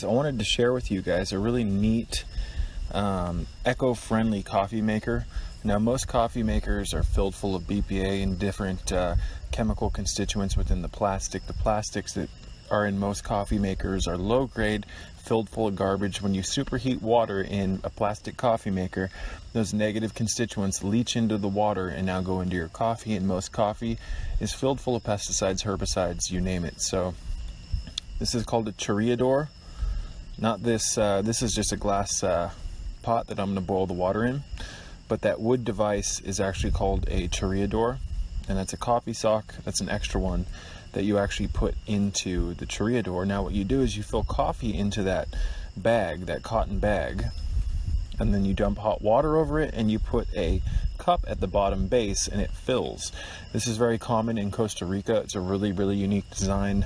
I wanted to share with you guys a really neat eco-friendly coffee maker. Now, most coffee makers are filled full of BPA and different chemical constituents within the plastic. The plastics that are in most coffee makers are low grade, filled full of garbage. When you superheat water in a plastic coffee maker, those negative constituents leach into the water and now go into your coffee, and most coffee is filled full of pesticides, herbicides, you name it. So this is called a chorreador. Not this, this is just a glass pot that I'm going to boil the water in, but that wood device is actually called a chorreador, and that's a coffee sock. That's an extra one that you actually put into the chorreador. Now what you do is you fill coffee into that bag, that cotton bag, and then you dump hot water over it and you put a cup at the bottom base and it fills. This is very common in Costa Rica. It's a really, really unique design.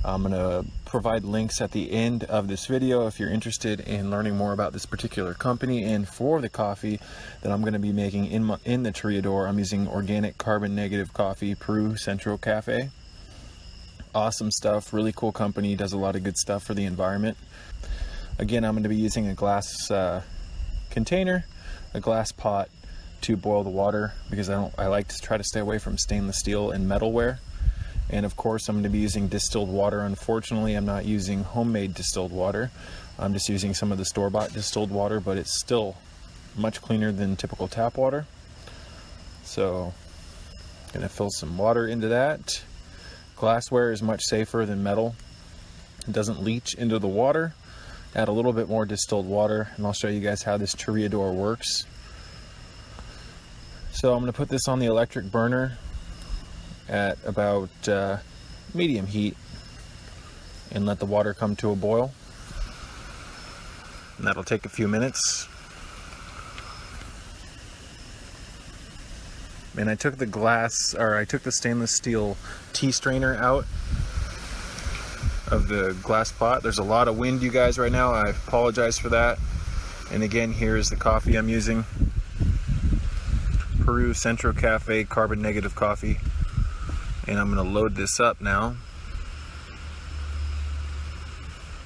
I'm going to provide links at the end of this video if you're interested in learning more about this particular company. And for the coffee that I'm going to be making in the chorreador, I'm using organic carbon negative coffee, Peru Central Cafe. Awesome stuff, really cool company, does a lot of good stuff for the environment. Again, I'm going to be using a glass container, a glass pot to boil the water, because I like to try to stay away from stainless steel and metalware. And of course, I'm going to be using distilled water. Unfortunately, I'm not using homemade distilled water. I'm just using some of the store-bought distilled water, but it's still much cleaner than typical tap water. So I'm going to fill some water into that. Glassware is much safer than metal. It doesn't leach into the water. Add a little bit more distilled water, and I'll show you guys how this chorreador works. So I'm going to put this on the electric burner at about medium heat and let the water come to a boil, and that'll take a few minutes. And I took the stainless steel tea strainer out of the glass pot. There's a lot of wind, you guys, right now. I apologize for that. And again, here is the coffee I'm using, Peru Central Cafe carbon negative coffee. And I'm going to load this up now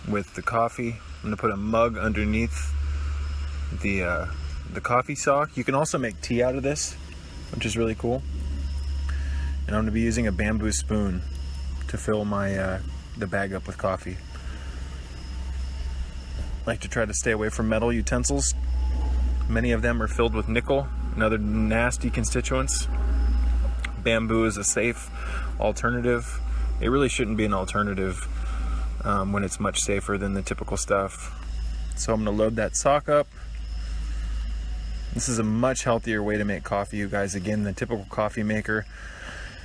with the coffee. I'm going to put a mug underneath the coffee sock. You can also make tea out of this, which is really cool. And I'm going to be using a bamboo spoon to fill my the bag up with coffee. I like to try to stay away from metal utensils. Many of them are filled with nickel and other nasty constituents. Bamboo is a safe alternative. It really shouldn't be an alternative when it's much safer than the typical stuff. So I'm going to load that sock up. This is a much healthier way to make coffee, you guys. Again, the typical coffee maker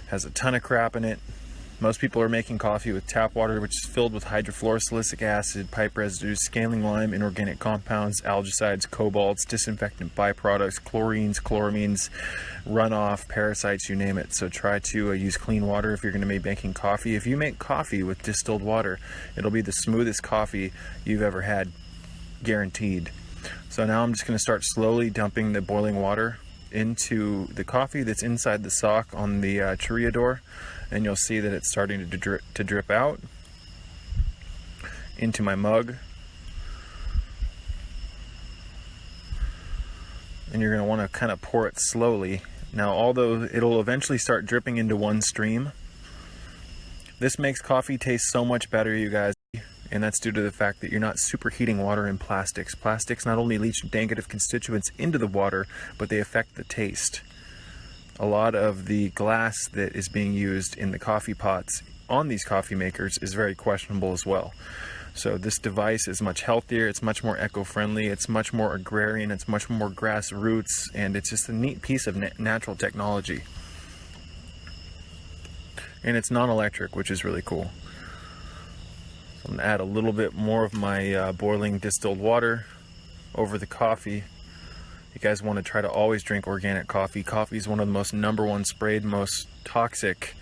has a ton of crap in it. Most people are making coffee with tap water, which is filled with hydrofluorosilicic acid, pipe residues, scaling lime, inorganic compounds, algicides, cobalts, disinfectant byproducts, chlorines, chloramines, runoff, parasites, you name it. So try to use clean water if you're going to be making coffee. If you make coffee with distilled water, it'll be the smoothest coffee you've ever had, guaranteed. So now I'm just going to start slowly dumping the boiling water into the coffee that's inside the sock on the chorreador, and you'll see that it's starting to drip out into my mug. And you're going to want to kind of pour it slowly. Now, although it'll eventually start dripping into one stream, this makes coffee taste so much better, you guys. And that's due to the fact that you're not superheating water in plastics. Plastics not only leach negative constituents into the water, but they affect the taste. A lot of the glass that is being used in the coffee pots on these coffee makers is very questionable as well. So this device is much healthier, it's much more eco-friendly, it's much more agrarian, it's much more grassroots, and it's just a neat piece of natural technology. And it's non-electric, which is really cool. I'm going to add a little bit more of my boiling distilled water over the coffee. You guys want to try to always drink organic coffee. Coffee is one of the most #1 sprayed, most toxic,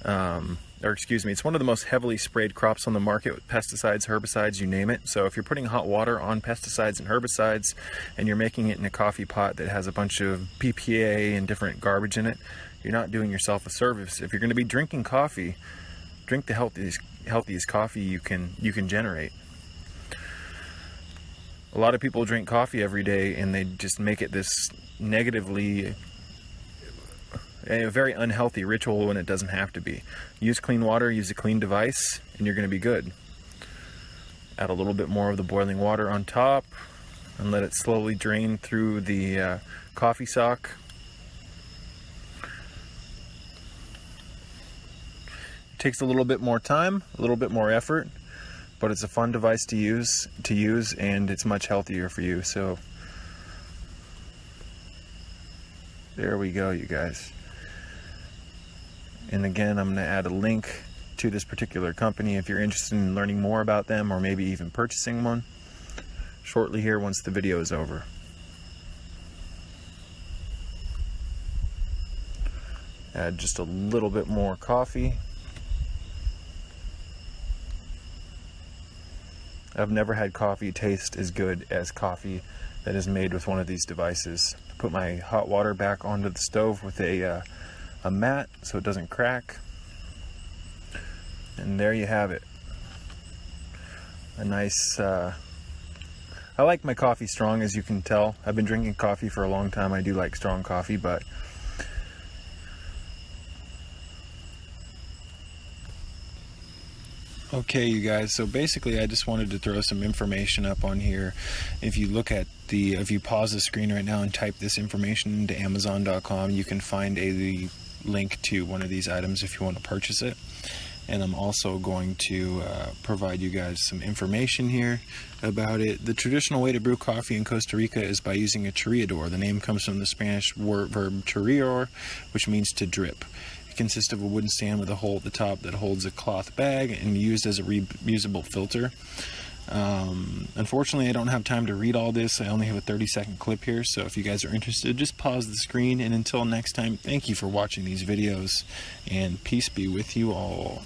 it's one of the most heavily sprayed crops on the market with pesticides, herbicides, you name it. So if you're putting hot water on pesticides and herbicides and you're making it in a coffee pot that has a bunch of BPA and different garbage in it, you're not doing yourself a service. If you're going to be drinking coffee, drink the healthiest coffee you can generate. A lot of people drink coffee every day and they just make it this negatively, a very unhealthy ritual when it doesn't have to be. Use clean water, use a clean device, and you're going to be good. Add a little bit more of the boiling water on top and let it slowly drain through the coffee sock. It takes a little bit more time, a little bit more effort, but it's a fun device to use, and it's much healthier for you. So there we go, you guys. And again, I'm going to add a link to this particular company if you're interested in learning more about them, or maybe even purchasing one shortly here once the video is over. Add just a little bit more coffee. I've never had coffee taste as good as coffee that is made with one of these devices. Put my hot water back onto the stove with a mat so it doesn't crack. And there you have it. A nice, I like my coffee strong, as you can tell. I've been drinking coffee for a long time. I do like strong coffee, but okay, you guys, so basically I just wanted to throw some information up on here. If you look at if you pause the screen right now and type this information into Amazon.com, you can find a link to one of these items if you want to purchase it. And I'm also going to provide you guys some information here about it. The traditional way to brew coffee in Costa Rica is by using a chorreador. The name comes from the Spanish verb chorrear, which means to drip. It consists of a wooden stand with a hole at the top that holds a cloth bag and used as a reusable filter. Unfortunately, I don't have time to read all this. I only have a 30-second clip here, so if you guys are interested, just pause the screen. And until next time, thank you for watching these videos, and peace be with you all.